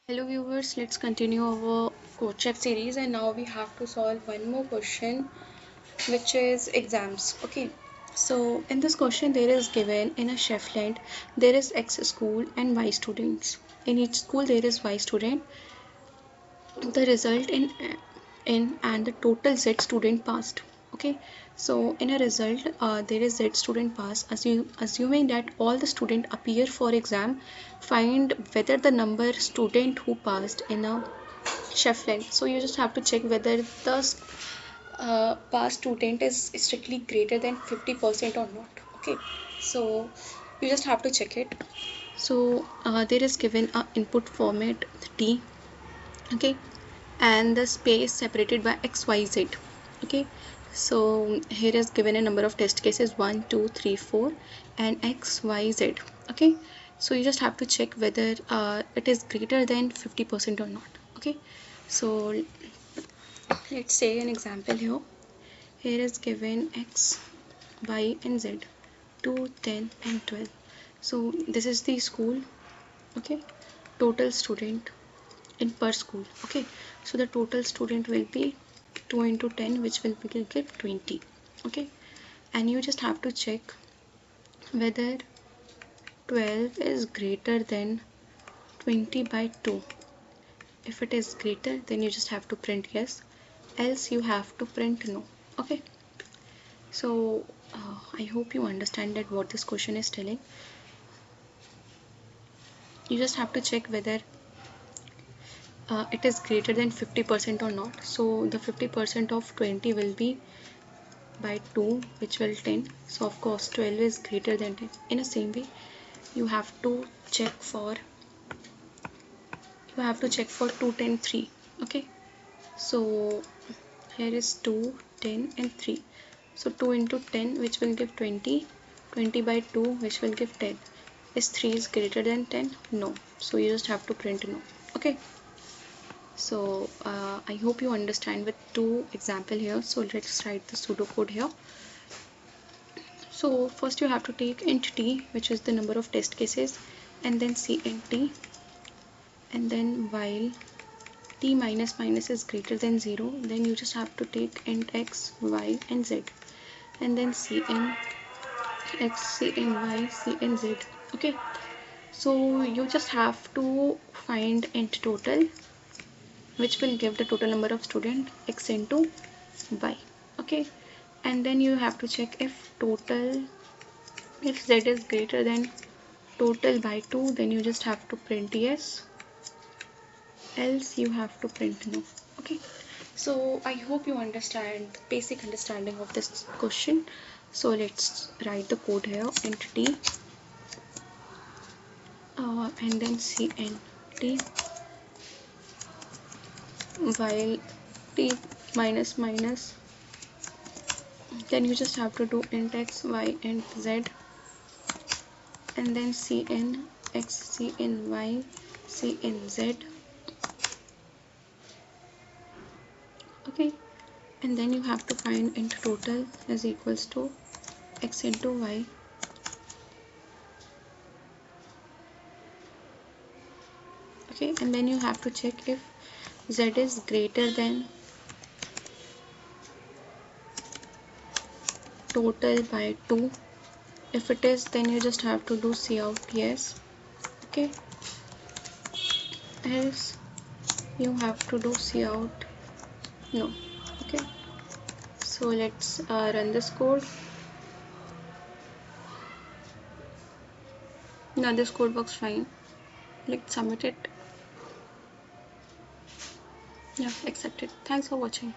Hello viewers, let's continue our CodeChef series, and now we have to solve one more question, which is exams. Okay, so in this question there is given in a chef land there is X school and Y students. In each school there is Y student. The result in and the total Z student passed. Okay, so in a result there is Z student pass. Assuming that all the student appear for exam, find whether the number student who passed in a chef land. So you just have to check whether the pass student is strictly greater than 50% or not. Okay, so you just have to check it. So there is given a input format T. Okay, and the space separated by XYZ. Okay, so here is given a number of test cases 1 2 3 4 and XYZ. Okay, so you just have to check whether it is greater than 50% or not. Okay, so let's say an example here. Here is given X, Y and Z, 2 10 and 12. So this is the school. Okay, total student in per school. Okay, so the total student will be 2 into 10, which will give 20. Okay, and you just have to check whether 12 is greater than 20 by 2. If it is greater, then you just have to print yes, else you have to print no. Okay, so I hope you understand that what this question is telling. You just have to check whether it is greater than 50% or not. So the 50% of 20 will be by 2, which will 10. So of course 12 is greater than 10. In the same way, you have to check for 2 10 3. Okay, so here is 2 10 and 3. So 2 into 10, which will give 20, 20 by 2, which will give 10. Is 3 is greater than 10? No, so you just have to print no. Okay, so I hope you understand with two example here. So let's write the pseudocode here. So first you have to take int t, which is the number of test cases, and then cnt, and then while t minus minus is greater than 0, then you just have to take int x, y and z, and then cn x, cn y, cn z. Okay, so you just have to find int total, which will give the total number of student x into y. Okay, and then you have to check if z is greater than total by 2, then you just have to print yes, else you have to print no. Okay, so I hope you understand basic understanding of this question. So let's write the code here. Int t and then cnt, while t minus minus, then you just have to do int x, y and z, and then cn x, cn y, cn z. Okay, and then you have to find int total is equals to x into y. Okay, and then you have to check if z is greater than total by 2. If it is, then you just have to do cout yes. Okay, else you have to do cout no. Okay, so let's run this code. Now this code works fine. Let's submit it. Yeah, accepted. Thanks for watching.